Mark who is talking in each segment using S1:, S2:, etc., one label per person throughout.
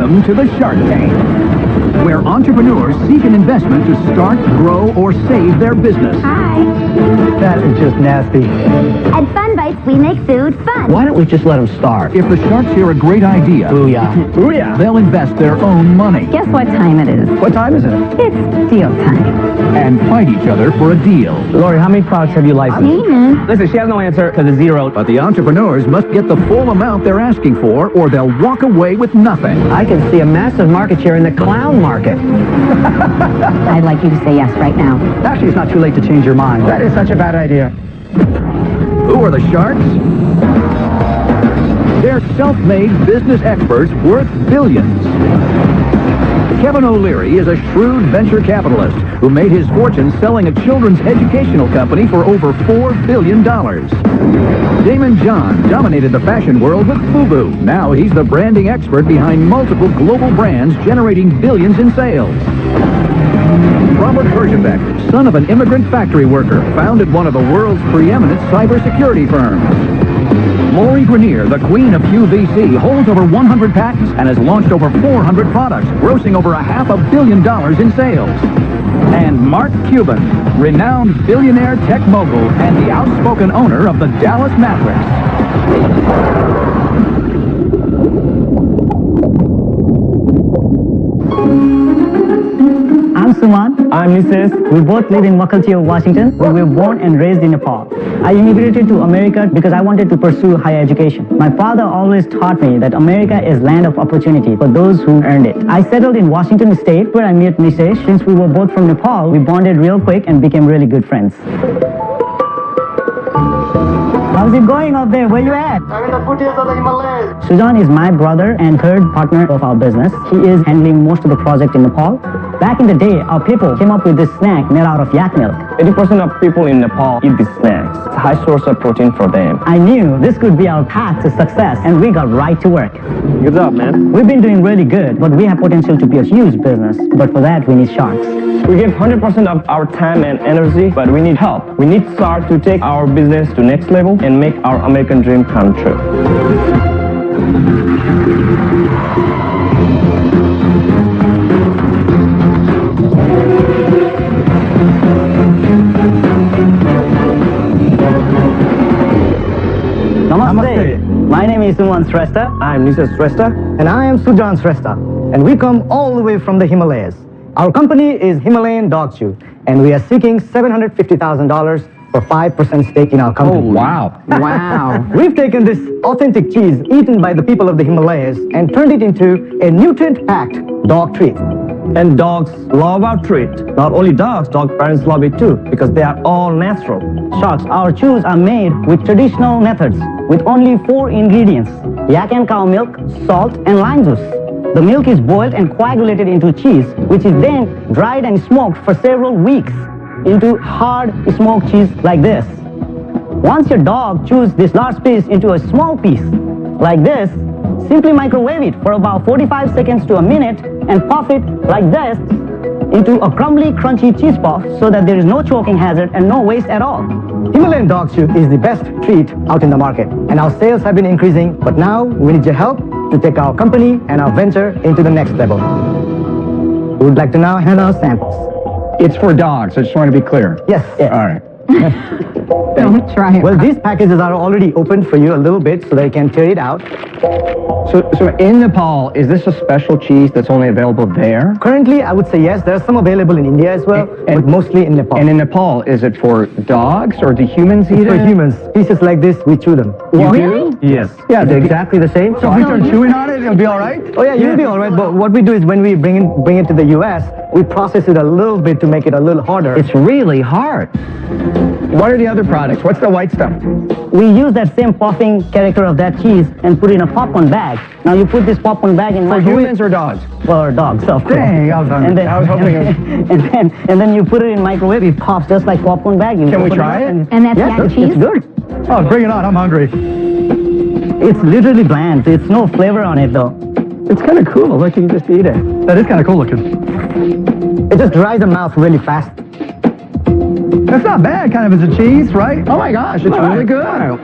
S1: Welcome to the Shark Tank, where entrepreneurs seek an investment to start, grow, or save their business.
S2: Hi.
S3: That is just nasty.
S2: At Fun Bites, we make food fun.
S3: Why don't we just let them starve?
S1: If the sharks hear a great idea,
S3: Booyah. Booyah.
S1: they'll invest their own money
S2: Guess what time it is?
S3: What time is it?
S2: It's deal time.
S1: and fight each other for a deal.
S3: Lori, how many products have you licensed?
S4: Listen, she has no answer because it's zero.
S1: But the entrepreneurs must get the full amount they're asking for, or they'll walk away with nothing.
S3: I can see a massive market share in the clown market.
S2: I'd like you to say yes right now.
S3: Actually, it's not too late to change your mind. That is such a bad idea.
S1: Who are the sharks? They're self-made business experts worth billions. Kevin O'Leary is a shrewd venture capitalist who made his fortune selling a children's educational company for over $4 billion. Damon John dominated the fashion world with FUBU. Now he's the branding expert behind multiple global brands generating billions in sales. Robert Herjavec, son of an immigrant factory worker, founded one of the world's preeminent cybersecurity firms. Lori Grenier, the queen of QVC, holds over 100 patents and has launched over 400 products, grossing over $500 million in sales. And Mark Cuban, renowned billionaire tech mogul and the outspoken owner of the Dallas Mavericks.
S5: I'm Suman.
S4: I'm Mrs.
S5: We both live in Mukilteo, Washington, where we were born and raised in Nepal. I immigrated to America because I wanted to pursue higher education. My father always taught me that America is land of opportunity for those who earned it. I settled in Washington State, where I met Nishesh. Since we were both from Nepal, we bonded real quick and became really good friends. How's it going up there? Where you at?
S6: I'm in the foothills of the Himalayas.
S5: Sujan is my brother and third partner of our business. He is handling most of the project in Nepal. Back in the day, our people came up with this snack made out of yak milk.
S4: 80% of people in Nepal eat these snacks. It's a high source of protein for them.
S5: I knew this could be our path to success, and we got right to work.
S4: Good job, man.
S5: We've been doing really good, but we have potential to be a huge business. But for that, we need sharks.
S4: We give 100% of our time and energy, but we need help. We need SAR to take our business to next level and make our American dream come true.
S5: Namaste. My name is Suman Shrestha.
S4: I'm Nisha Shrestha.
S3: And I am Sujan Shrestha. And we come all the way from the Himalayas. Our company is Himalayan Dog Chew, and we are seeking $750,000 for 5% stake in our company.
S4: Oh, wow.
S3: Wow. We've taken this authentic cheese eaten by the people of the Himalayas and turned it into a nutrient-packed dog treat.
S4: And dogs love our treat. Not only dogs, dog parents love it too, because they are all natural.
S5: Sharks, our chews are made with traditional methods, with only 4 ingredients: yak and cow milk, salt, and lime juice. The milk is boiled and coagulated into cheese, which is then dried and smoked for several weeks into hard smoked cheese like this. Once your dog chews this large piece into a small piece like this, simply microwave it for about 45 seconds to a minute and puff it like this into a crumbly, crunchy cheese puff so that there is no choking hazard and no waste at all.
S3: Himalayan Dog Chew is the best treat out in the market, and our sales have been increasing, but now we need your help to take our company and our venture into the next level. We would like to now hand out samples.
S7: It's for dogs, I just want to be clear.
S3: Yes.
S7: All right.
S2: Don't try it.
S3: Well, these packages are already opened for you a little bit so that you can tear it out.
S7: So in Nepal, is this a special cheese that's only available there?
S3: Currently, I would say yes. There are some available in India as well, but mostly in Nepal.
S7: And in Nepal, is it for dogs or do humans eat
S3: for
S7: it?
S3: humans, pieces like this, we chew them.
S7: You
S2: Really?
S7: do? Yes. Yeah, they're exactly the same.
S3: So if we start chewing on it, it'll be all right? Oh yeah, you'll be all right. But what we do is when we bring it to the US, we process it a little bit to make it a little harder.
S7: It's really hard. What are the other products? What's the white stuff?
S5: We use that same puffing character of that cheese and put it in a popcorn bag. Now you put this popcorn bag in
S7: For
S5: microwave.
S7: humans or dogs?
S5: For dogs, of course.
S7: Dang, I was hungry. I was hoping it was...
S5: and then you put it in microwave. It pops just like popcorn bag. You
S7: Can we
S5: open
S7: try
S5: up
S7: it?
S2: And that's
S5: Yes,
S2: yak cheese?
S5: it's good.
S3: Oh, bring it on. I'm hungry.
S5: It's literally bland. It's no flavor on it though.
S7: It's kind of cool. Look, you can just eat it.
S3: That is kind of cool looking. It just dries the mouth really fast. That's not bad, kind of as a cheese, right?
S7: Oh my gosh, it's really good.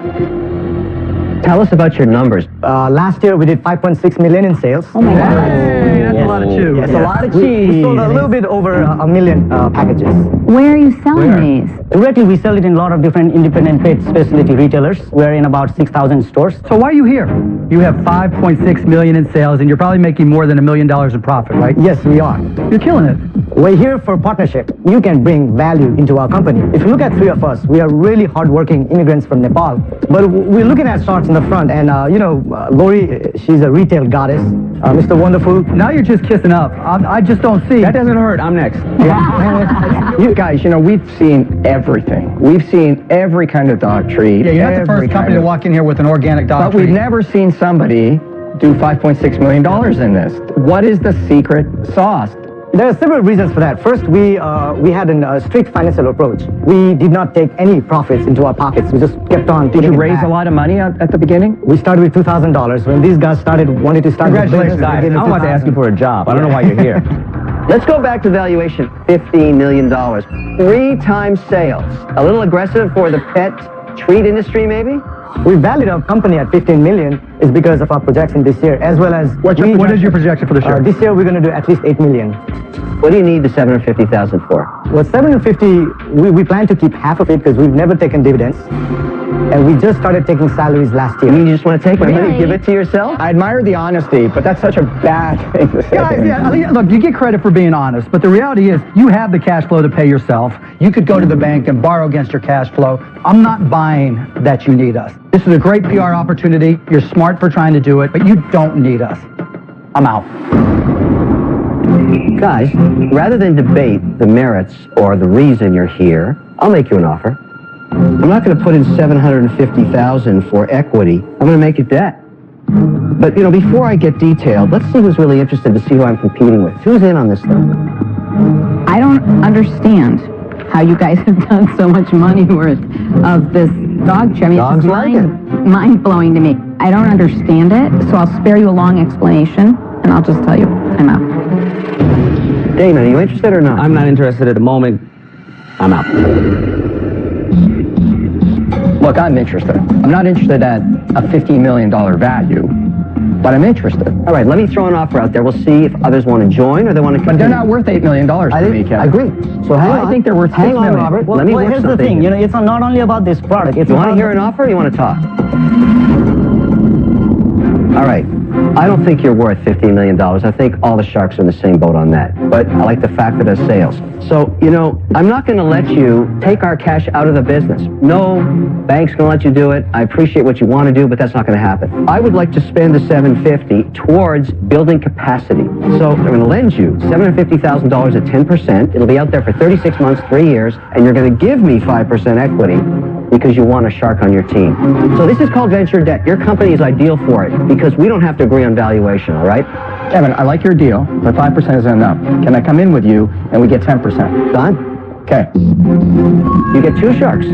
S7: Tell us about your numbers.
S3: Last year we did 5.6 million in sales.
S2: Oh my God.
S1: Hey, that's a lot of chew.
S3: Yes,
S7: a lot of
S3: We
S7: cheese.
S3: sold a little bit over a million packages.
S2: Where are you selling these?
S5: Directly, we sell it in a lot of different independent trade specialty retailers. We're in about 6,000 stores.
S8: So why are you here? You have 5.6 million in sales, and you're probably making more than $1 million in profit, right?
S3: Yes, we are.
S8: You're killing it.
S3: We're here for partnership. You can bring value into our company. If you look at three of us, we are really hardworking immigrants from Nepal. But we're looking at sharks in the front, and Lori, she's a retail goddess. Mr. Wonderful.
S8: Now you're just kissing up. I just don't see.
S7: That doesn't hurt. I'm next.
S9: You guys, we've seen everything. We've seen every kind of dog treat.
S8: Yeah, you're not the first
S9: every
S8: company
S9: kind
S8: to
S9: of-
S8: walk in here with an organic dog
S9: But
S8: treat.
S9: we've never seen somebody do $5.6 million in this. What is the secret sauce?
S3: There are several reasons for that. First, we had a strict financial approach. We did not take any profits into our pockets. We just kept on.
S9: Did you raise a lot of money at the beginning?
S3: We started with $2,000. When these guys wanted to start.
S8: Congratulations,
S3: the business,
S8: guys.
S3: we gave them
S7: I'm about to ask you
S3: $2,000.
S7: for a job. I don't know why you're here. Let's go back to valuation, $15 million. 3 times sales. A little aggressive for the pet treat industry, maybe?
S3: We valued our company at 15 million is because of our projection this year, as well as
S8: What is your projection for the show?
S3: this year we're going to do at least 8 million.
S7: What do you need the $750,000 for?
S3: Well, 750, we plan to keep half of it because we've never taken dividends, and we just started taking salaries last year.
S7: You just want to take my money and give it to yourself?
S9: I admire the honesty, but that's such a bad thing to say.
S8: Guys, yeah, look, you get credit for being honest, but the reality is you have the cash flow to pay yourself. You could go to the bank and borrow against your cash flow. I'm not buying that you need us. This is a great PR opportunity. You're smart for trying to do it, but you don't need us. I'm out.
S7: Guys, rather than debate the merits or the reason you're here, I'll make you an offer. I'm not going to put in $750,000 for equity. I'm going to make it debt. But, before I get detailed, let's see who's really interested to see who I'm competing with. Who's in on this thing?
S2: I don't understand how you guys have done so much money worth of this dog treat. I mean,
S7: Dogs
S2: it's
S7: like
S2: mind-blowing to me. I don't understand it, so I'll spare you a long explanation, and I'll just tell you I'm out.
S7: Dana, are you interested or not?
S4: I'm not interested at the moment. I'm out.
S9: Look, I'm interested. I'm not interested at a $15 million value, but I'm interested.
S7: All right, let me throw an offer out there. We'll see if others want to join or they want to
S9: But
S7: continue.
S9: they're not worth $8 million to me, Kevin.
S3: I agree. So hang on.
S9: I think they're worth
S3: hang
S9: $6
S3: on,
S9: million.
S3: Robert.
S7: Let me work
S5: here's the
S7: something.
S5: thing. It's not only about this product. It's
S7: You want to
S5: about
S7: hear an offer or you want to talk? All right. I don't think you're worth $15 million. I think all the sharks are in the same boat on that. But I like the fact that it's sales. So, I'm not going to let you take our cash out of the business. No bank's going to let you do it. I appreciate what you want to do, but that's not going to happen. I would like to spend the $750 towards building capacity. So I'm going to lend you $750,000 at 10%. It'll be out there for 36 months, 3 years, and you're going to give me 5% equity because you want a shark on your team. So this is called venture debt. Your company is ideal for it because we don't have to agree on valuation, all right?
S9: Kevin, I like your deal, but 5% isn't enough. Can I come in with you and we get 10%?
S7: Done?
S9: Okay.
S7: You get 2 sharks.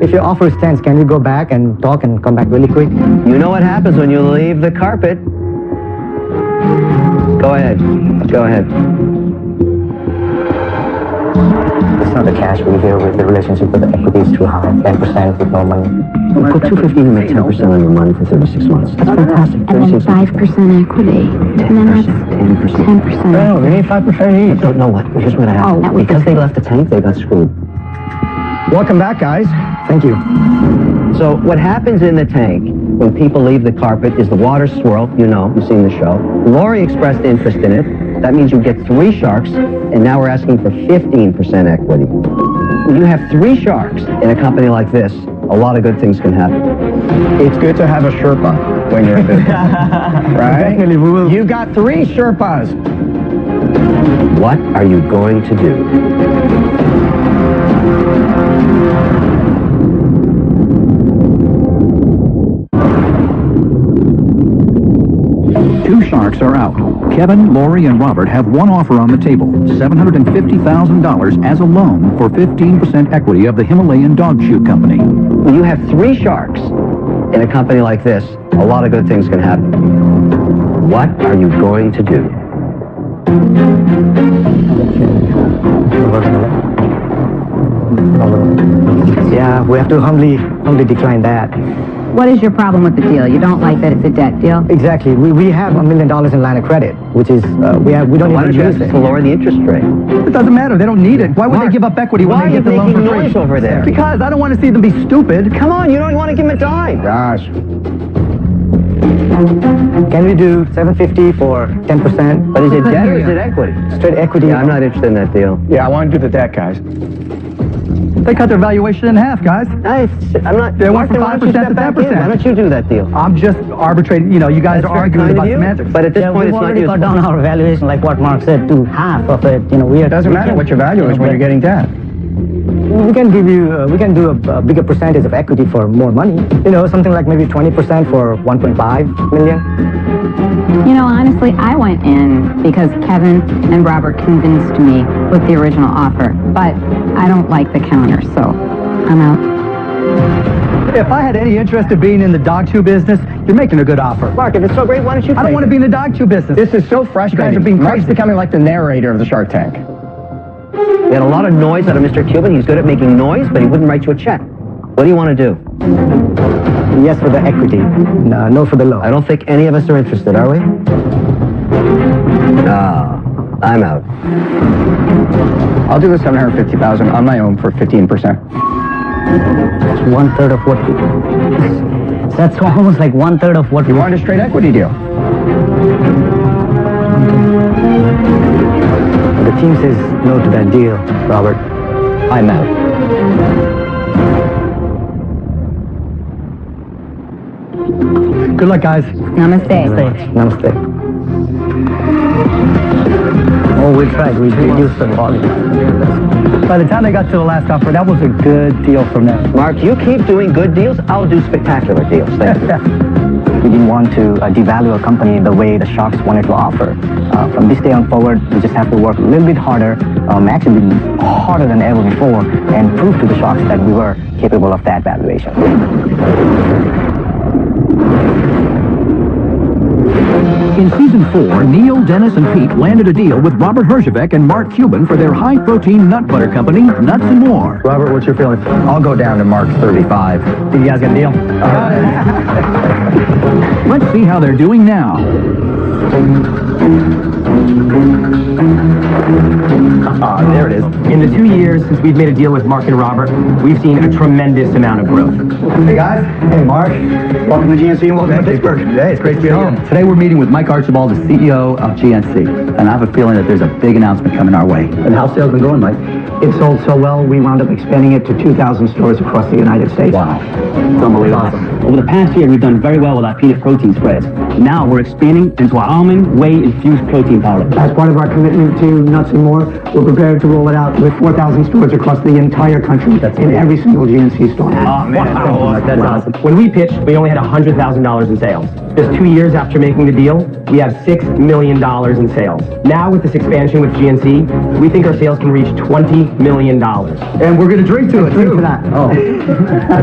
S3: If your offer stands, can you go back and talk and come back really quick?
S7: You know what happens when you leave the carpet. Go ahead. Go ahead.
S3: It's not the cash we deal with. The relationship with the equity is too high. 10% with no money.
S7: We put $250 and make 10% on your money for 36 months. That's fantastic.
S2: And then 5% equity. And then that's 10%.
S9: No, we need 5% each.
S7: Don't know what. Here's what happened.
S2: Oh, that was
S7: Because they left the tank, they got screwed.
S9: Welcome back, guys.
S3: Thank you.
S7: So what happens in the tank when people leave the carpet is the water swirl. You've seen the show. Lori expressed interest in it. That means you get 3 sharks, and now we're asking for 15% equity. When you have 3 sharks in a company like this, a lot of good things can happen.
S9: It's good to have a Sherpa when you're in business. Right?
S3: Definitely, we will.
S9: You got 3 Sherpas.
S7: What are you going to do?
S1: Two sharks are out. Kevin, Lori, and Robert have one offer on the table, $750,000 as a loan for 15% equity of the Himalayan Dog Shoe Company.
S7: When you have 3 sharks in a company like this, a lot of good things can happen. What are you going to do?
S3: Yeah, we have to humbly decline that.
S2: what is your problem with the deal? You don't like that it's a debt deal?
S3: Exactly. We have $1 million in line of credit, which is, we don't
S7: Why don't
S3: even
S7: you
S3: use
S7: ask us
S3: it.
S7: to lower the interest rate?
S8: It doesn't matter. They don't need it. Why would they give up equity when
S7: Why
S8: they
S7: are
S8: get
S7: you
S8: the loan
S7: making
S8: for free?
S7: noise over there?
S8: Because I don't want to see them be stupid.
S7: Come on, you don't want to give him a dime.
S9: Gosh.
S3: Can we do 750 for 10%?
S7: But is it debt or is it equity?
S3: Straight equity.
S7: Yeah, I'm not interested in that deal.
S9: Yeah, I want to do the debt, guys.
S8: They cut their valuation in half, guys.
S7: I'm not.
S8: They went from
S7: Martin, why don't you
S8: 5% to
S7: step back in?
S8: 10%.
S7: Why don't you do that deal?
S8: I'm just arbitrating. You know, you guys
S7: That's
S8: are
S7: very
S8: arguing
S7: kind of
S8: about
S7: you,
S8: semantics.
S7: but at this point,
S5: we've
S7: it's not
S5: already cut
S7: useful.
S5: down our valuation, like what Mark said, to half of it.
S9: It doesn't matter what your value is when you're getting debt.
S3: We can give you, we can do a bigger percentage of equity for more money. You know, something like maybe 20% for 1.5 million.
S2: You know, honestly, I went in because Kevin and Robert convinced me with the original offer, but I don't like the counter, so I'm out.
S8: If I had any interest in being in the dog chew business, you're making a good offer.
S7: Mark, if it's so great, why don't you?
S8: I don't want to be in the dog chew business.
S9: This is so frustrating.
S8: You guys are being
S9: Mark's
S8: crazy.
S9: becoming like the narrator of the Shark Tank.
S7: We had a lot of noise out of Mr. Cuban. He's good at making noise, but he wouldn't write you a check. What do you want to do?
S3: Yes for the equity, no for the loan.
S7: I don't think any of us are interested, are we? No, I'm out.
S9: I'll do the $750,000 on my own for 15%.
S5: That's 1/3 of what we... That's almost like 1/3 of what
S9: You want a straight equity deal?
S3: The team says no to that deal, Robert.
S7: I'm out.
S8: Good luck, guys.
S2: Namaste.
S3: Namaste. Oh, we tried. We reduced the volume.
S8: By the time they got to the last offer, that was a good deal from them.
S7: Mark, you keep doing good deals, I'll do spectacular deals. Thank you.
S3: We didn't want to devalue a company the way the Sharks wanted to offer. From this day on forward, we just have to work a little bit harder, actually harder than ever before, and prove to the Sharks that we were capable of that valuation.
S1: In season 4, Neil, Dennis, and Pete landed a deal with Robert Herjavec and Mark Cuban for their high-protein nut butter company, Nuts and More.
S8: Robert, what's your feeling?
S9: I'll go down to Mark's 35.
S8: Think you guys got a deal?
S1: Let's see how they're doing now.
S10: There it is. In the 2 years since we've made a deal with Mark and Robert, we've seen a tremendous amount of growth.
S8: Hey, guys. Hey, Mark. Welcome to GNC and welcome to Pittsburgh. Hey, it's great to be home. Today we're meeting with Mike Archibald, the CEO of GNC. And I have a feeling that there's a big announcement coming our way. And how's sales been going, Mike?
S11: It sold so well, we wound up expanding it to 2,000 stores across the United States.
S8: Wow.
S11: It's unbelievable.
S8: Awesome.
S11: Over the past year, we've done very well with our peanut protein spreads. Now we're expanding into our almond whey-infused protein powder. As part of our commitment to Nuts and More, we're prepared to roll it out with 4,000 stores across the entire country in every single GNC store.
S10: Oh, man. That's awesome. When we pitched, we only had $100,000 in sales. Just 2 years after making the deal, we have $6 million in sales. Now, with this expansion with GNC, we think our sales can reach $20 million.
S8: And we're going to drink to it, too. Oh.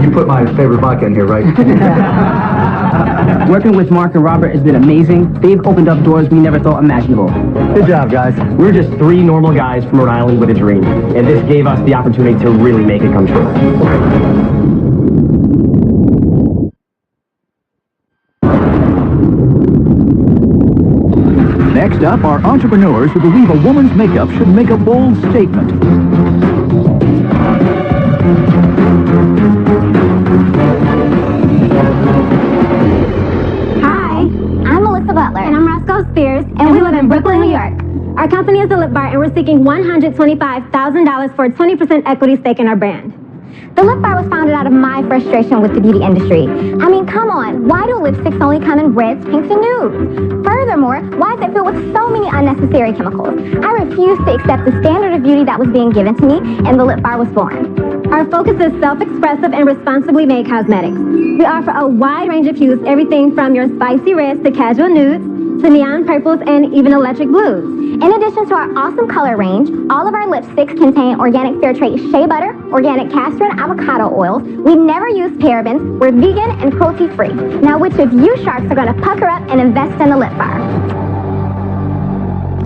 S8: You put my favorite vodka in here, right?
S11: Working with Mark and Robert has been amazing. They've opened up doors we never thought imaginable.
S8: Good job, guys.
S10: We're just 3 normal guys from Rhode Island with a dream, and this gave us the opportunity to really make it come true.
S1: Next up are entrepreneurs who believe a woman's makeup should make a bold statement.
S12: Hi, I'm Melissa Butler. And I'm Roscoe Spears, and we live in Brooklyn, New York. Our company is a lip bar, and we're seeking $125,000 for a 20% equity stake in our brand. The lip bar was founded out of my frustration with the beauty industry. I mean, come on, why do lipsticks only come in reds, pinks, and nudes? Furthermore, why is it filled with so many unnecessary chemicals? I refuse to accept the standard of beauty that was being given to me, and the lip bar was born. Our focus is self-expressive and responsibly made cosmetics. We offer a wide range of hues, everything from your spicy reds to casual nudes, to neon purples and even electric blues. In addition to our awesome color range, all of our lipsticks contain organic fair trade shea butter, organic castor and avocado oils. We never use parabens. We're vegan and cruelty-free. Now, which of you sharks are going to pucker up and invest in the lip bar?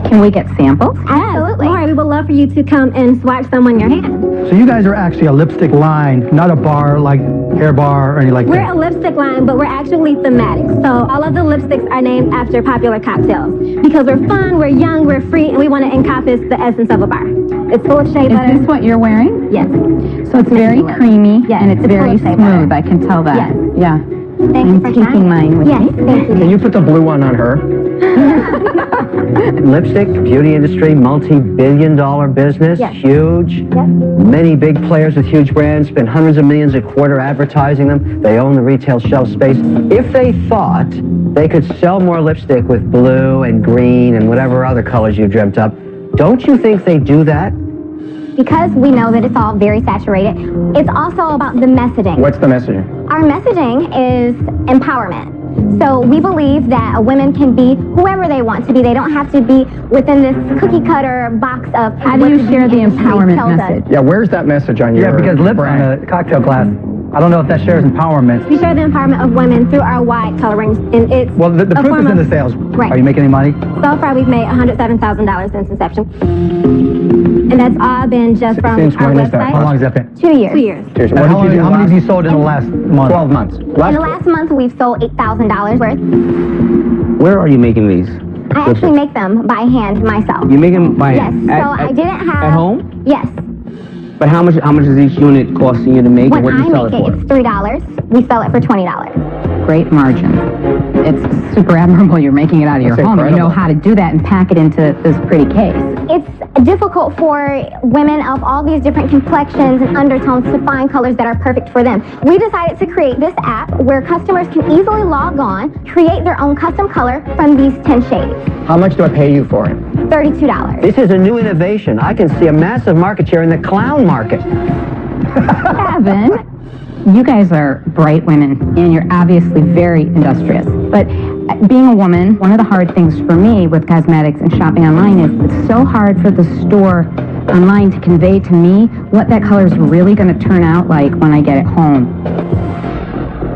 S2: Can we get samples?
S12: Absolutely. All right, we would love for you to come and swatch some on your hand.
S8: So you guys are actually a lipstick line, not a bar like Hair Bar or anything like
S12: We're
S8: that?
S12: a lipstick line, but we're actually thematic. So all of the lipsticks are named after popular cocktails. Because we're fun, we're young, we're free, and we want to encompass the essence of a bar. It's full of shea butter.
S2: Is this what you're wearing?
S12: Yes.
S2: So it's very creamy,
S12: Yes,
S2: and it's
S12: it's full
S2: very
S12: of shea
S2: smooth.
S12: butter.
S2: I can tell that.
S12: Yes.
S2: Yeah.
S12: Thank you
S2: I'm
S12: for
S2: taking
S12: trying.
S2: mine with
S12: Yes,
S2: me.
S12: thank you.
S4: Can you put the blue one on her?
S7: Lipstick, beauty industry, multi-billion-dollar business,
S12: Yes.
S7: huge.
S12: Yep.
S7: Many big players with huge brands spend hundreds of millions a quarter advertising them. They own the retail shelf space. If they thought they could sell more lipstick with blue and green and whatever other colors you dreamt up, don't you think they do that?
S12: Because we know that it's all very saturated, it's also about the messaging.
S4: What's the messaging?
S12: Our messaging is empowerment. So we believe that women can be whoever they want to be. They don't have to be within this cookie cutter box of
S2: How do you share the empowerment message?
S4: Yeah, where's that message on your
S8: Yeah, because lips
S4: brand?
S8: on a cocktail glass, I don't know if that shares empowerment.
S12: We share the empowerment of women through our wide color range. And it's
S8: Well, the
S12: a
S8: proof
S12: form
S8: is in
S12: of-
S8: the sales.
S12: Right.
S8: Are you making any money?
S12: So far, we've made $107,000 since inception. And that's all been just from
S4: Since
S12: our
S4: when is that?
S12: website.
S8: How long has that been?
S12: 2 years. 2 years.
S4: Cheers.
S8: And
S4: What
S8: how
S4: did you do
S8: many have you
S4: last-
S8: sold in the last month?
S4: 12 months.
S12: In the last month, we've sold $8,000 worth.
S13: Where are you making these?
S12: I actually make them by hand myself.
S13: You make them by
S12: Yes.
S13: hand?
S12: So I didn't have...
S13: At home?
S12: Yes.
S13: But how much is each unit costing you to make,
S12: When
S13: and what do
S12: I
S13: you sell
S12: make
S13: it
S12: it,
S13: for?
S12: it's $3. We sell it for $20.
S2: Great margin. It's super admirable you're making it out of your
S4: That's
S2: home. And you know
S4: incredible.
S2: how to do that and pack it into this pretty case.
S12: It's difficult for women of all these different complexions and undertones to find colors that are perfect for them. We decided to create this app where customers can easily log on, create their own custom color from these 10 shades.
S4: How much do I pay you for it?
S12: $32.
S7: This is a new innovation. I can see a massive market share in the clown market.
S2: Evan, you guys are bright women, and you're obviously very industrious. But being a woman, one of the hard things for me with cosmetics and shopping online is it's so hard for the store online to convey to me what that color is really going to turn out like when I get it home.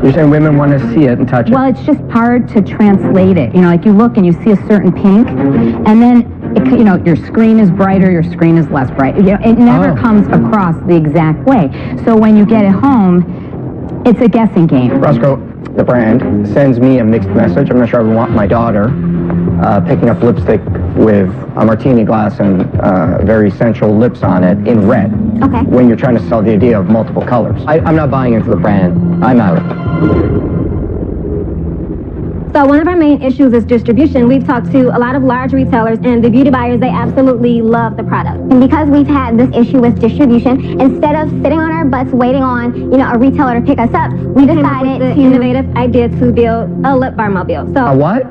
S4: You're saying women want to see it and touch it?
S2: Well, it's just hard to translate it. You know, like you look and you see a certain pink, and then, you know, your screen is brighter, your screen is less bright. You know, it never comes across the exact way. So when you get it home, it's a guessing game.
S4: Roscoe, the brand, sends me a mixed message. I'm not sure I would want my daughter picking up lipstick with a martini glass and very sensual lips on it in red.
S12: Okay.
S4: When you're trying to sell the idea of multiple colors. I'm not buying into the brand. I'm out.
S12: So one of our main issues is distribution. We've talked to a lot of large retailers, and the beauty buyers, they absolutely love the product. And because we've had this issue with distribution, instead of sitting on our butts waiting on, you know, a retailer to pick us up, we decided the innovative idea to build a lip bar mobile. So
S4: A what?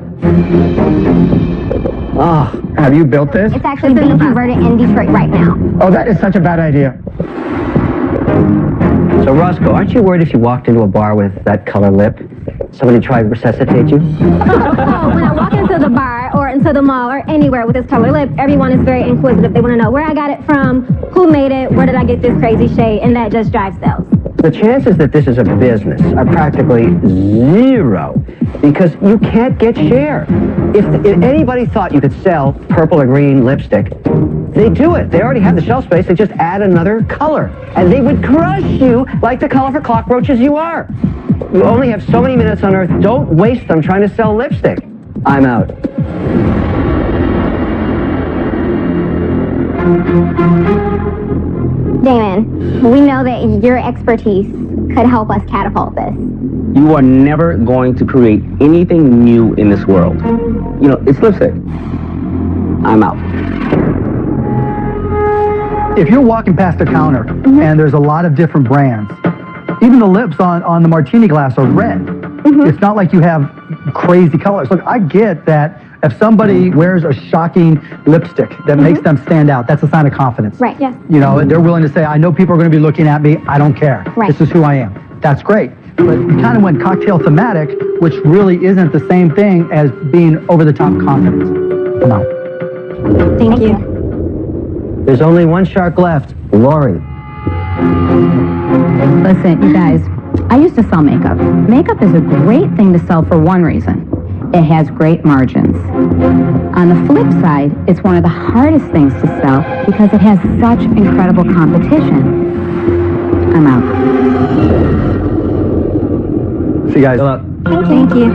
S4: Oh, have you built this?
S12: it's actually being converted in Detroit right now.
S4: Oh, that is such a bad idea.
S7: So, Roscoe, aren't you worried if you walked into a bar with that color lip, somebody tried to resuscitate you?
S12: So when I walk into the bar or into the mall or anywhere with this color lip, everyone is very inquisitive. They want to know where I got it from, who made it, where did I get this crazy shade, and that just drives sales.
S7: The chances that this is a business are practically zero because you can't get share. If anybody thought you could sell purple or green lipstick, they do it. They already have the shelf space. They just add another color. And they would crush you like the colorful cockroaches you are. You only have so many minutes on Earth. Don't waste them trying to sell lipstick. I'm out.
S12: Damon, we know that your expertise could help us catapult this.
S13: You are never going to create anything new in this world. You know, it's lipstick. I'm out.
S8: If you're walking past a counter and there's a lot of different brands, even the lips on the martini glass are red. It's not like you have crazy colors. Look, I get that if somebody wears a shocking lipstick that makes them stand out, that's a sign of confidence.
S12: Right, yes.
S8: You know, they're willing to say, I know people are going to be looking at me. I don't care.
S12: Right.
S8: This is who I am. That's great. But you kind of went cocktail thematic, which really isn't the same thing as being over-the-top confident. No.
S12: Thank you.
S7: There's only one shark left, Lori.
S2: Listen, you guys, I used to sell makeup. Makeup is a great thing to sell for one reason. It has great margins. On the flip side, it's one of the hardest things to sell because it has such incredible competition. I'm out.
S8: See you guys.
S12: Thank you.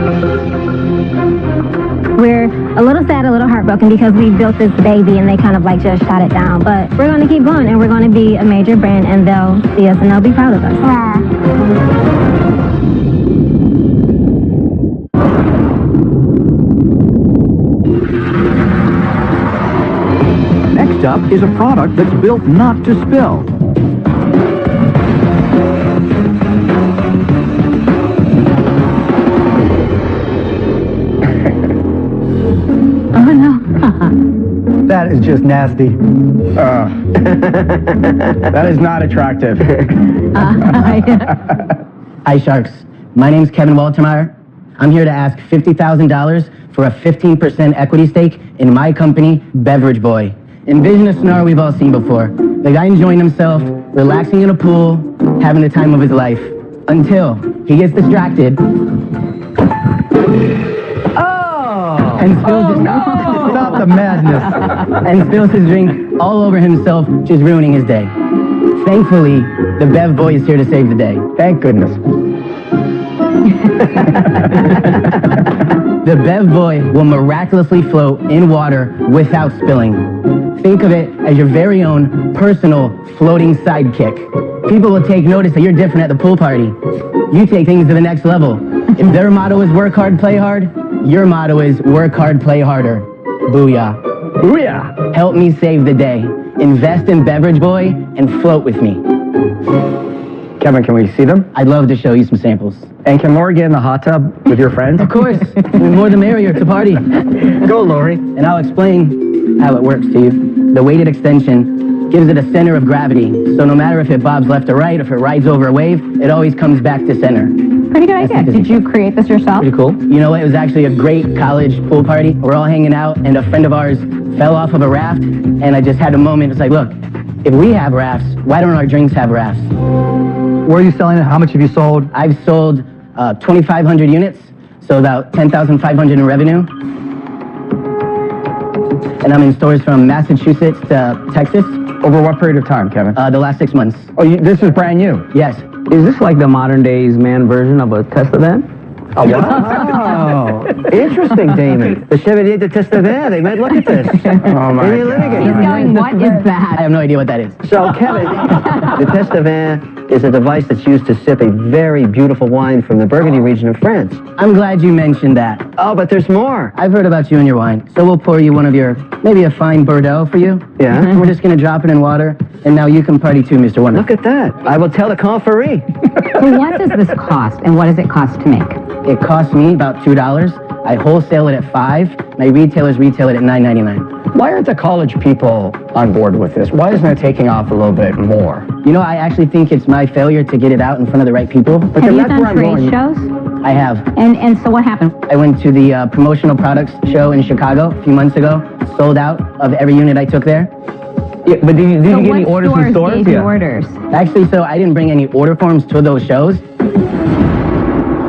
S12: We're a little sad, a little heartbroken because we built this baby and they kind of like just shot it down. But we're going to keep going and we're going to be a major brand and they'll see us and they'll be proud of us.
S1: Next up is a product that's built not to spill.
S2: Oh no.
S8: That is just nasty.
S4: That is not attractive.
S5: Hi, Sharks. My name's Kevin Waltermeyer. I'm here to ask $50,000 for a 15% equity stake in my company, Beverage Boy. Envision a scenario we've all seen before. The guy enjoying himself, relaxing in a pool, having the time of his life. Until he gets distracted. And spills his,
S8: Stop the madness.
S5: and spills his drink all over himself, just ruining his day. Thankfully, the Bev Boy is here to save the day.
S4: Thank goodness.
S5: The Bev Boy will miraculously float in water without spilling. Think of it as your very own personal floating sidekick. People will take notice that you're different at the pool party. You take things to the next level. If their motto is work hard, play hard, your motto is work hard, play harder. Booyah.
S4: Booyah.
S5: Help me save the day. Invest in Beverage Boy and float with me.
S4: Kevin, can we see them?
S5: I'd love to show you some samples.
S4: And can Laura get in the hot tub with your friends?
S5: Of course. The more the merrier. It's a party.
S4: Go, Lori.
S5: And I'll explain how it works to you. The weighted extension gives it a center of gravity. So no matter if it bobs left or right, if it rides over a wave, it always comes back to center.
S2: Pretty good idea. Did you create this yourself?
S5: Pretty cool. You know what? It was actually a great college pool party. We're all hanging out, and a friend of ours fell off of a raft, and I just had a moment. It's like, look, if we have rafts, why don't our drinks have rafts?
S8: Where are you selling it? How much have you sold?
S5: I've sold 2,500 units, so about 10,500 in revenue. And I'm in stores from Massachusetts to Texas.
S4: Over what period of time, Kevin?
S5: The last 6 months.
S4: Oh, this is brand new?
S5: Yes.
S13: Is this like the modern days man version of a Tesla van?
S7: Oh, wow. Interesting, Damon. The Chevrolet de Testavan. They might look at this.
S4: Oh, my
S2: He's going, what is
S5: I
S2: that?
S5: have no idea what that is.
S7: So, Kevin, the Testavan is a device that's used to sip a very beautiful wine from the Burgundy region of France.
S5: I'm glad you mentioned that.
S7: Oh, but there's more.
S5: I've heard about you and your wine, so we'll pour you one of your, maybe a fine Bordeaux for you.
S7: Yeah?
S5: And we're just going to drop it in water, and now you can party too, Mr. Wonderful.
S7: Look at that. I will tell the conferee.
S2: So what does this cost, and what does it cost to make?
S5: It costs me about $2. I wholesale it at $5. My retailers retail it at $9.99.
S4: Why aren't the college people on board with this? Why isn't it taking off a little bit more?
S5: You know, I actually think it's my failure to get it out in front of the right people.
S2: Have you done trade shows?
S5: I have.
S2: And so what happened?
S5: I went to the promotional products show in Chicago a few months ago. Sold out of every unit I took there.
S13: Yeah, but did you get any orders from
S2: stores
S13: stores?
S2: gave you orders?
S5: Actually, so I didn't bring any order forms to those shows.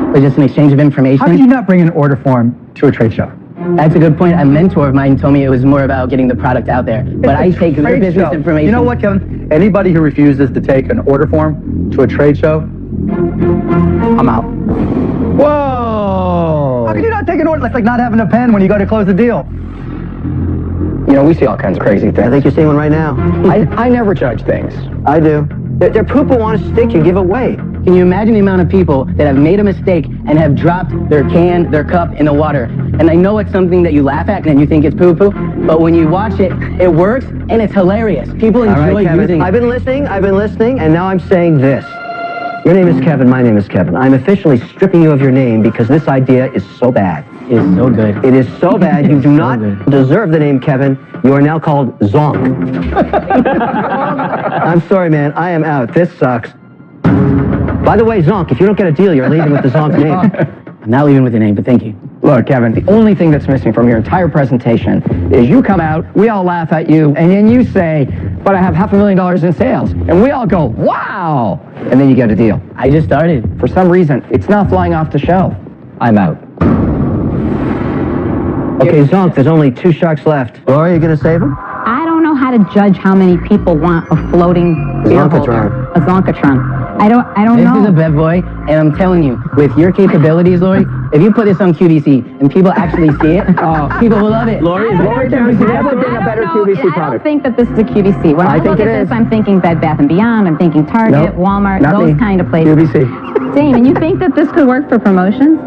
S5: It was just an exchange of information.
S8: How did you not bring an order form to a trade show?
S5: That's a good point. A mentor of mine told me it was more about getting the product out there. But I take their business information.
S8: You know what, Kevin? Anybody who refuses to take an order form to a trade show, I'm out.
S4: Whoa!
S8: How could you not take an order? That's like not having a pen when you go to close a deal.
S4: You know, we see all kinds of crazy things.
S7: I think you're seeing one right now.
S4: I never judge things.
S7: I do. They're poo-poo on a stick you give away.
S5: Can you imagine the amount of people that have made a mistake and have dropped their can, their cup in the water? And I know it's something that you laugh at and you think it's poo-poo, but when you watch it, it works and it's hilarious. People enjoy using it.
S7: I've been listening, and now I'm saying this. Your name is Kevin, my name is Kevin. I'm officially stripping you of your name because this idea is so bad.
S5: It is so good.
S7: It is so bad. You do not deserve the name Kevin. You are now called Zonk. I'm sorry, man. I am out. This sucks. By the way, Zonk, if you don't get a deal, you're leaving with the Zonk name.
S5: I'm not leaving with the name, but thank you.
S4: Look, Kevin, the only thing that's missing from your entire presentation is you come out, we all laugh at you, and then you say, but I have $500,000 in sales. And we all go, wow! And then you get a deal.
S5: I just started.
S4: For some reason, it's not flying off the shelf. I'm out.
S7: Okay, Zonk, there's only 2 sharks left. Laura, you gonna save them?
S2: I don't know how to judge how many people want a floating beer holder.
S7: Zonkatron.
S2: A Zonkatron. I don't know.
S5: This is a Bev boy, and I'm telling you, with your capabilities, Lori, if you put this on QVC and people actually see it, people will love it.
S4: Lori, there's never been a better QVC
S2: I don't
S4: product.
S2: think that this is a QVC. When I look
S4: think
S2: at
S4: it
S2: this,
S4: is.
S2: I'm thinking Bed Bath & Beyond, I'm thinking Target,
S4: Nope,
S2: Walmart,
S4: not
S2: those
S4: me.
S2: kind of places.
S4: QVC.
S2: Damon, you think that this could work for promotions?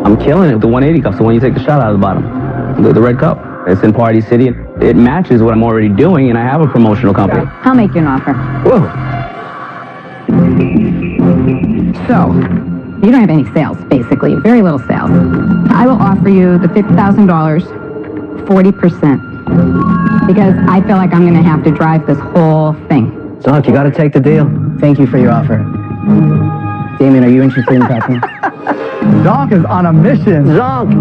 S13: I'm killing it with the 180 cup. So when you take the shot out of the bottom, the red cup, it's in Party City. It matches what I'm already doing, and I have a promotional company.
S2: I'll make you an offer.
S13: Whoa.
S2: So, you don't have any sales, basically. Very little sales. I will offer you the $50,000, 40%. Because I feel like I'm going to have to drive this whole thing.
S7: Zonk, you got to take the deal.
S5: Thank you for your offer. Damon, are you interested in talking?
S8: Zonk is on a mission.
S7: Zonk,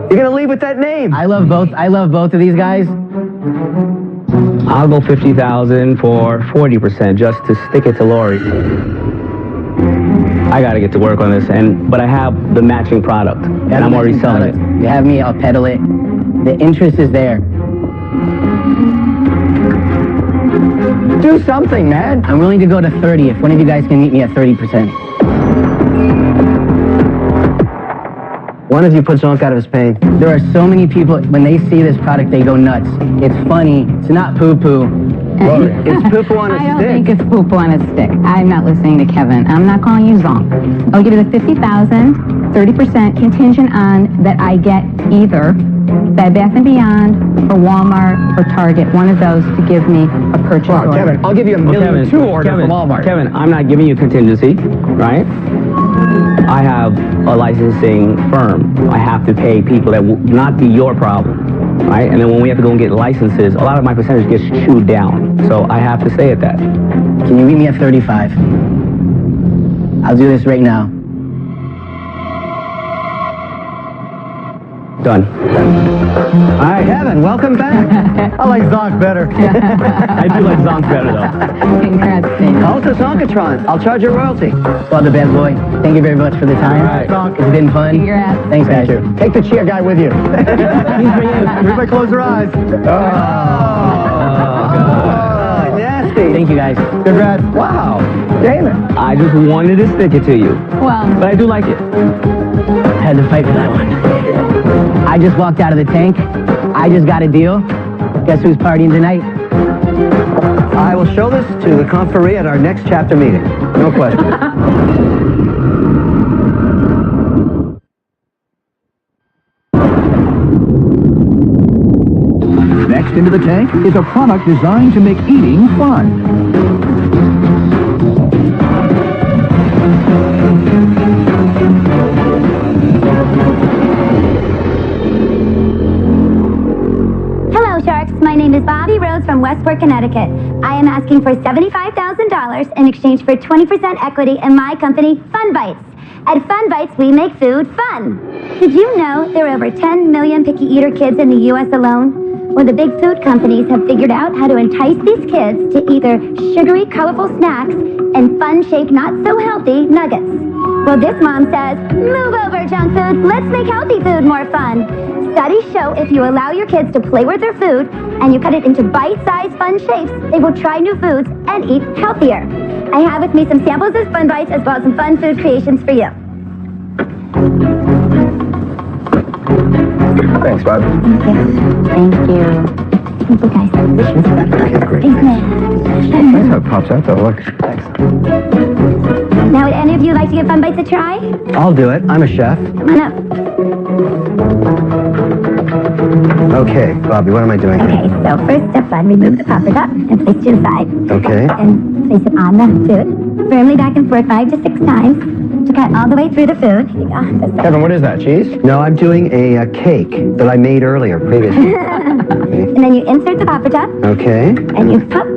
S7: you're going to leave with that name.
S5: I love both of these guys.
S13: I'll go 50,000 for 40% just to stick it to Lori. I got to get to work on this, but I have the matching product, and I'm already selling it.
S5: You have me, I'll peddle it. The interest is there.
S7: Do something, man.
S5: I'm willing to go to 30 if one of you guys can meet me at 30%.
S7: One of you put Zonk out of his pain.
S5: There are so many people, when they see this product, they go nuts. It's funny. It's not poo-poo.
S7: It's poo-poo on a stick.
S2: I don't think it's poo-poo on a stick. I'm not listening to Kevin. I'm not calling you Zonk. I'll give you the 50,000, 30% contingent on that I get either Bed Bath & Beyond or Walmart or Target, one of those to give me a purchase order.
S4: Kevin, I'll give you a $1.2 million order from Walmart.
S13: Kevin, I'm not giving you contingency, right? I have a licensing firm. I have to pay people that will not be your problem, right? And then when we have to go and get licenses, a lot of my percentage gets chewed down. So I have to stay at that.
S5: Can you meet me at 35? I'll do this right now.
S13: Done.
S7: All right, Kevin, welcome back.
S8: I like Zonk better.
S13: I do like Zonk better, though.
S2: Congrats, Damon.
S7: Call to Zonkatron. I'll charge you royalty.
S5: Well, the best boy. Thank you very much for the time.
S8: All right, Zonk.
S5: It's been fun.
S2: Congrats.
S5: Thanks, guys.
S4: Thank you. Take the cheer guy with you.
S5: He's for you.
S8: Everybody close their eyes.
S7: Oh, nasty.
S5: Thank you, guys.
S8: Congrats.
S4: Wow. Damon.
S13: I just wanted to stick it to you,
S2: Well,
S13: but I do like it.
S5: I had to fight for that one. I just walked out of the tank. I just got a deal. Guess who's partying tonight?
S7: I will show this to the conferee at our next chapter meeting. No question.
S1: Next into the tank is a product designed to make eating fun.
S12: Hello, Sharks. My name is Bobby Rose from Westport, Connecticut. I am asking for $75,000 in exchange for 20% equity in my company, Fun Bites. At Fun Bites, we make food fun. Did you know there are over 10 million picky eater kids in the U.S. alone? Well, the big food companies have figured out how to entice these kids to eat their sugary, colorful snacks and fun-shaped, not-so-healthy nuggets. Well, this mom says, move over, junk food. Let's make healthy food more fun. Studies show if you allow your kids to play with their food and you cut it into bite-sized fun shapes, they will try new foods and eat healthier. I have with me some samples of Fun Bites as well as some fun food creations for you.
S4: Thanks, Bob.
S12: Thank you. Thank you, guys.
S4: Okay, great.
S12: Thanks, man.
S4: Nice how it pops out, though. Look. Thanks.
S12: Now, would any of you like to give Fun Bites a try?
S7: I'll do it. I'm a chef.
S12: Come on up.
S7: Okay, Bobby, what am I doing
S12: Okay,
S7: here?
S12: so first step one, remove the popper top and place to the side.
S7: Okay.
S12: And place it on the food. Firmly back and forth 5 to 6 times to cut all the way through the food. Here you go. This way.
S4: Kevin, what is that, cheese?
S7: No, I'm doing a cake that I made earlier, previously.
S12: And then you insert the popper top
S7: Okay.
S12: and you pop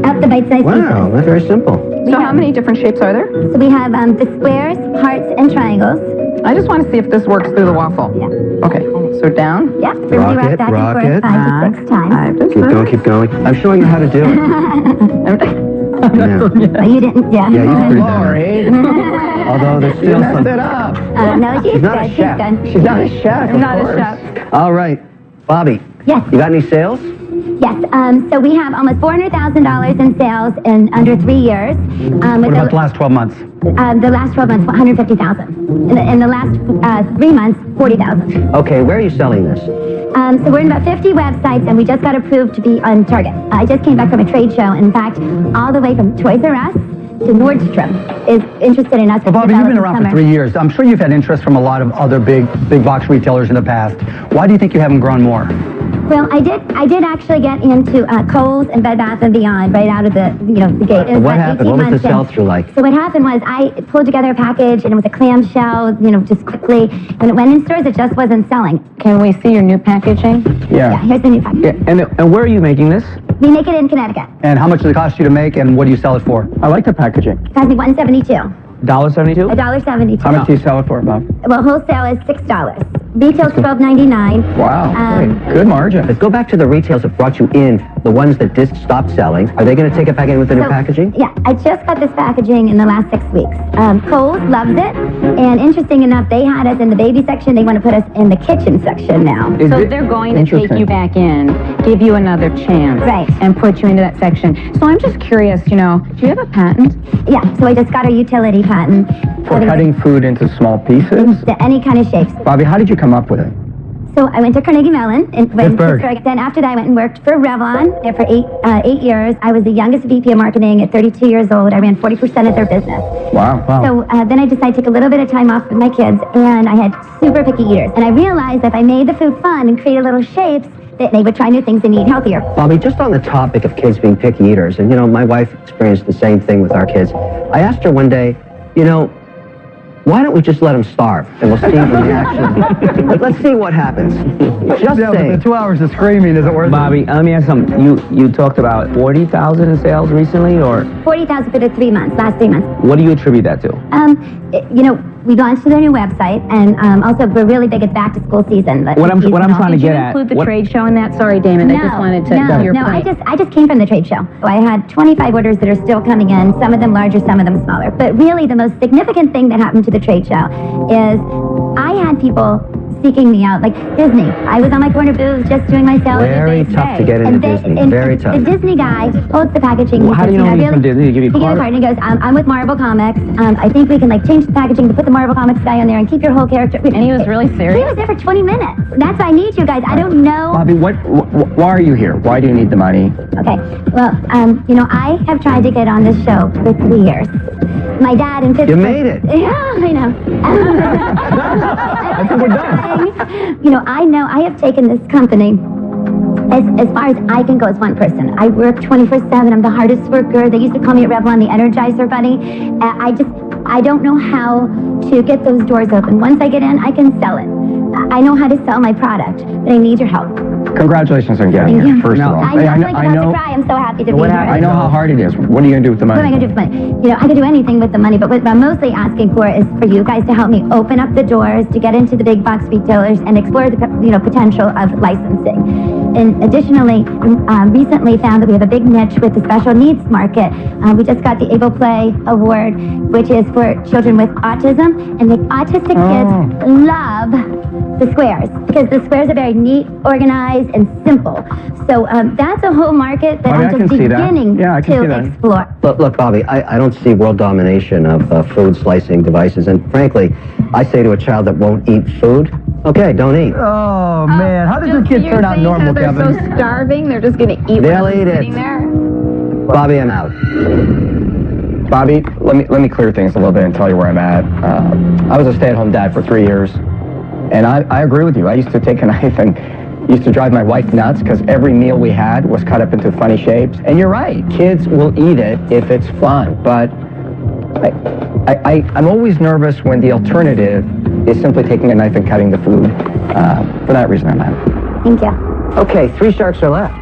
S12: out the bite-sized
S7: Wow,
S12: pieces.
S7: that's very simple.
S2: so how many different shapes are there?
S12: So we have the squares, hearts, and triangles.
S2: I just want to see if this works through the waffle.
S12: Yeah.
S2: Okay, so down.
S12: Yep. Firmly wrap back and forth 5 to 6 times.
S7: Keep going, keep going. I'm showing you how to do it. Yeah.
S12: Oh, you didn't, yeah.
S7: Yeah, you screwed that up.
S4: Sorry.
S7: Although there's
S4: You
S7: still
S4: messed
S7: some...
S4: it up.
S12: No, she's
S7: She's not
S12: good.
S7: a
S12: She's
S7: chef.
S12: good.
S4: She's not a chef,
S2: I'm
S4: of
S2: not a
S4: course.
S2: chef.
S7: All right. Bobby,
S12: Yes.
S7: you got any sales?
S12: Yes, so we have almost $400,000 in sales in under 3 years.
S8: What about the last 12 months?
S12: The last 12 months, 150,000. In the last 3 months, 40,000.
S7: Okay, where are you selling this?
S12: So we're in about 50 websites, and we just got approved to be on Target. I just came back from a trade show. In fact, all the way from Toys R Us to Nordstrom is interested in us.
S8: Well, Bobby, you've been around for 3 years. I'm sure you've had interest from a lot of other big box retailers in the past. Why do you think you haven't grown more?
S12: Well, I did actually get into Kohl's and Bed Bath & Beyond right out of the the gate. It was
S7: What
S12: about
S7: happened?
S12: 18
S7: What was the
S12: months in.
S7: sell-through like?
S12: So what happened was I pulled together a package, and it was a clamshell, just quickly. When it went in stores, it just wasn't selling.
S2: Can we see your new packaging?
S12: Yeah, here's the new package.
S13: Yeah, and where are you making this?
S12: We make it in Connecticut.
S8: And how much does it cost you to make, and what do you sell it for?
S9: I like the packaging.
S12: It cost me $1.72.
S13: $1.72?
S12: $1.72.
S9: How much do you sell it for, Bob?
S12: Well, wholesale is $6. Retail's $12.99.
S9: Wow, great. Good margin.
S7: Let's go back to the retailers that brought you in, the ones that did stop selling. Are they going to take it back in with the new packaging?
S12: Yeah, I just got this packaging in the last 6 weeks. Kohl's loves it, and interesting enough, they had us in the baby section. They want to put us in the kitchen section now.
S2: So they're going to take you back in, give you another chance,
S12: right,
S2: and put you into that section. So I'm just curious, do you have a patent?
S12: Yeah, so I just got a utility patent.
S9: For cutting food into small pieces?
S12: Any kind of shapes.
S9: Bobby, how did you come up with it?
S12: So I went to Carnegie Mellon in
S9: Pittsburgh.
S12: Then after that, I went and worked for Revlon there for eight years. I was the youngest VP of marketing at 32 years old. I ran 40% of their business.
S9: Wow.
S12: So then I decided to take a little bit of time off with my kids, and I had super picky eaters. And I realized if I made the food fun and created little shapes, that they would try new things and eat healthier.
S7: Bobby, just on the topic of kids being picky eaters, and my wife experienced the same thing with our kids. I asked her one day, why don't we just let them starve, and we'll see the reaction. Let's see what happens. Just saying.
S8: The 2 hours of screaming, is it worth it?
S13: Bobby, let me ask something. You talked about 40,000 in sales recently, or
S12: 40,000 for the 3 months, last 3 months.
S13: what do you attribute that to?
S12: We launched their new website, and also we're really big at back to school season.
S13: What I'm trying to
S2: Did you
S13: get at.
S2: include the trade show in that? Sorry, Damon, I just wanted to to your point.
S12: I just came from the trade show. So I had 25 orders that are still coming in, some of them larger, some of them smaller. But really the most significant thing that happened to the trade show is I had people seeking me out, like Disney. I was on my corner booth just doing my sales.
S7: Very tough to get into Disney. Very tough.
S12: The Disney guy holds the packaging.
S13: Well, how do you know he's from Disney? He give you a
S12: card? He gave me a card and he goes, I'm with Marvel Comics. I think we can change the packaging to put the Marvel Comics guy on there and keep your whole character.
S2: And he was really serious?
S12: He was there for 20 minutes. That's why I need you guys. I don't know.
S9: Bobby, why are you here? Why do you need the money?
S12: Okay, well, I have tried to get on this show for 3 years. My dad in Pittsburgh.
S7: You made it.
S12: Yeah, I know.
S9: I think we're done.
S12: I know I have taken this company as far as I can go as one person. I work 24/7. I'm the hardest worker. They used to call me at Revlon the Energizer Bunny. I don't know how to get those doors open. Once I get in, I can sell it. I know how to sell my product, but I need your help.
S9: Congratulations on getting here, first of all.
S12: I know, I'm about to cry. I'm so happy to be here.
S9: I know how hard it is. What are you going to do with the money?
S12: What am I going to do with money? I could do anything with the money, but what I'm mostly asking for is for you guys to help me open up the doors to get into the big box retailers and explore the potential of licensing. And additionally, recently found that we have a big niche with the special needs market. We just got the Able Play Award, which is for children with autism, and the autistic kids love the squares because the squares are very neat, organized, and simple. So that's a whole market that I'm just beginning to explore.
S7: Look, Bobby, I don't see world domination of food slicing devices, and frankly, I say to a child that won't eat food, okay, don't eat.
S8: Oh, man, how did the kids turn out normal,
S2: they're
S8: Kevin?
S2: so starving, they're just going to eat
S7: They'll
S2: while
S7: eat
S2: they're
S7: it.
S2: sitting there?
S7: Bobby, I'm out.
S9: Bobby, let me clear things a little bit and tell you where I'm at. I was a stay-at-home dad for 3 years, and I agree with you. I used to take a knife and used to drive my wife nuts because every meal we had was cut up into funny shapes. And you're right, kids will eat it if it's fun, but I'm always nervous when the alternative is simply taking a knife and cutting the food. For that reason, I'm out.
S12: Thank you.
S7: Okay, 3 sharks are left.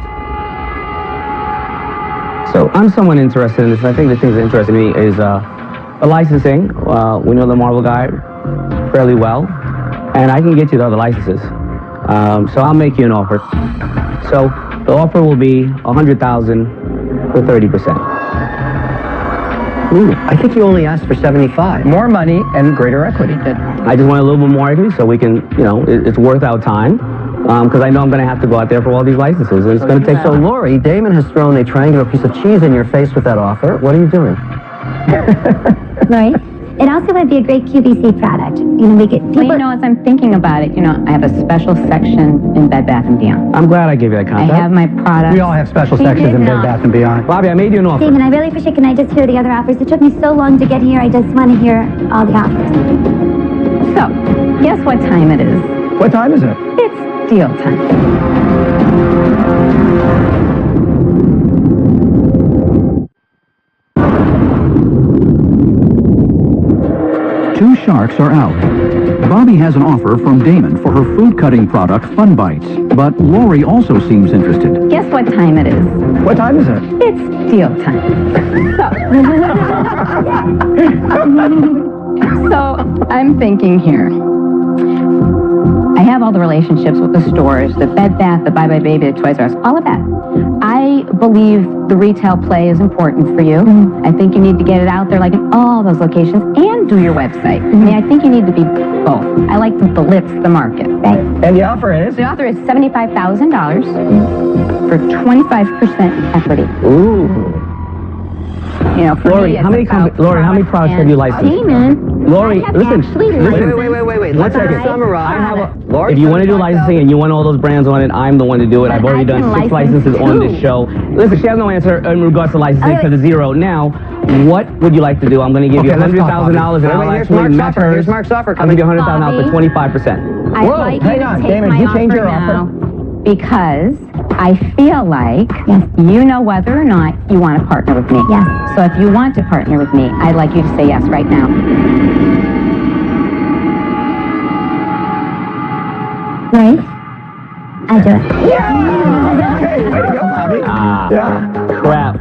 S13: So I'm somewhat interested in this. I think the thing that interested me is the licensing. We know the Marvel guy fairly well, and I can get you the other licenses. So I'll make you an offer. So the offer will be $100,000 for 30%.
S7: Ooh, I think you only asked for 75.
S9: More money and greater equity.
S13: I just want a little bit more equity so we can, it's worth our time. because I know I'm going to have to go out there for all these licenses, and it's going to take
S7: So, Lori, Damon has thrown a triangular piece of cheese in your face with that offer. What are you doing?
S12: Right? It also would be a great QVC product. You know, we get people...
S2: Well, you know, as I'm thinking about it, you know, I have a special section in Bed Bath & Beyond.
S13: I'm glad I gave you that
S2: I
S13: contact.
S2: have my products.
S8: We all have special sections in Bed Bath & Beyond.
S13: Bobby, I made you an offer.
S12: Damon, I really appreciate. Can I just hear the other offers? It took me so long to get here. I just want to hear all the offers.
S2: So, guess what time it is?
S9: What time is it?
S2: It's deal time.
S1: Two sharks are out. Bobby has an offer from Damon for her food cutting product, Fun Bites. But Lori also seems interested.
S2: Guess what time it is?
S9: What time is it?
S2: It's deal time. So, I'm thinking here. I have all the relationships with the stores, the Bed Bath, the Bye Bye Baby, the Toys R Us, all of that. I believe the retail play is important for you. I think you need to get it out there like in all those locations and do your website. I mean, I think you need to be both. I like the lips, the market. Right?
S9: And the offer is?
S2: The offer is $75,000 for 25% equity.
S13: Ooh.
S2: You know, for
S13: Lori,
S2: me,
S13: how many products have you licensed?
S2: Damon,
S13: Lori, listen.
S7: Wait. Let's summarize.
S13: If you want to do licensing and you want all those brands on it, I'm the one to do it. I've already done 6 licenses on this show. Listen, she has no answer in regards to licensing because it's zero. Now, what would you like to do? I'm going to give you $100,000 and I'll actually match hers.
S7: Here's Mark's offer.
S13: I'll give you $100,000 for 25%.
S2: I'd like you to take my offer now because I feel like you know whether or not you want to partner with me.
S12: Yes.
S2: So if you want to partner with me, I'd like you to say yes right now.
S12: Right? I do it.
S9: Okay, way to go, Bobby.
S13: Crap.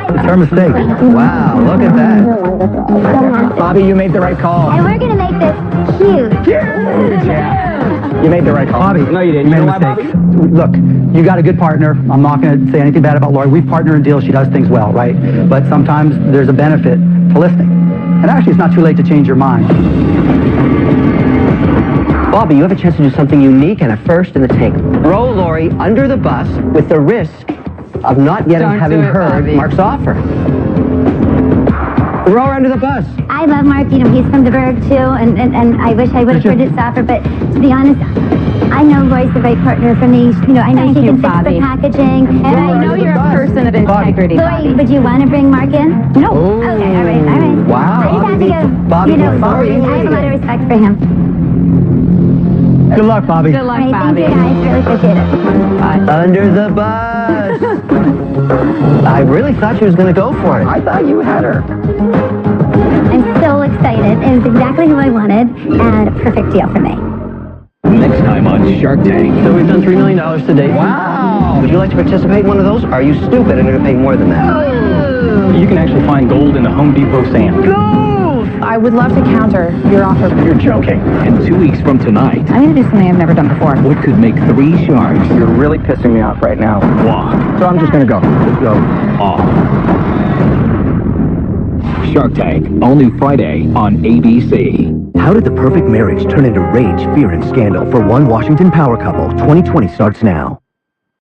S8: It's her mistake.
S7: Wow, look at that.
S9: Bobby, you made the right call.
S12: And we're going to make this huge.
S9: Yeah. You made the right call.
S8: Bobby,
S13: No, you didn't.
S8: You
S13: You
S8: made
S13: know
S8: a
S13: why,
S8: mistake. Look, you got a good partner. I'm not going to say anything bad about Lori. We partner in deals. She does things well, right? But sometimes there's a benefit to listening. And actually, it's not too late to change your mind.
S7: Bobby, you have a chance to do something unique and a first in the take. Throw Lori under the bus with the risk of not yet having heard Mark's offer. Throw her under the bus.
S12: I love Mark. You know, he's from the Berg too, and I wish I would have heard this offer. But to be honest, I know Lori's the right partner for me. You know, I know she can fix the packaging.
S2: And I know you're a person of integrity,
S12: Lori, would you want to bring Mark in?
S2: No.
S12: Okay, all right.
S7: Wow.
S12: I just have to give,
S7: Bobby,
S12: you know,
S7: Bobby,
S12: I have a lot of respect for him.
S8: Good luck, Bobby.
S2: Good luck,
S12: All right,
S2: Bobby.
S12: thank you guys. Really appreciate it.
S7: Under the bus. I really thought she was going to go for it.
S9: I thought you had her.
S12: I'm so excited. It was exactly who I wanted, and a perfect deal for me.
S1: Next time on Shark Tank.
S7: So we've done $3 million to date.
S9: Wow.
S7: Would you like to participate in one of those? Are you stupid and going to pay more than that?
S11: You can actually find gold in the Home Depot sand.
S2: I would love to counter your offer.
S9: You're joking.
S1: And 2 weeks from tonight,
S2: I'm going to do something I've never done before.
S1: what could make 3 sharks
S9: You're really pissing me off right now.
S1: walk
S9: So I'm just going to go.
S1: off? Shark Tank, all new Friday on ABC.
S14: How did the perfect marriage turn into rage, fear, and scandal for one Washington power couple? 2020 starts now.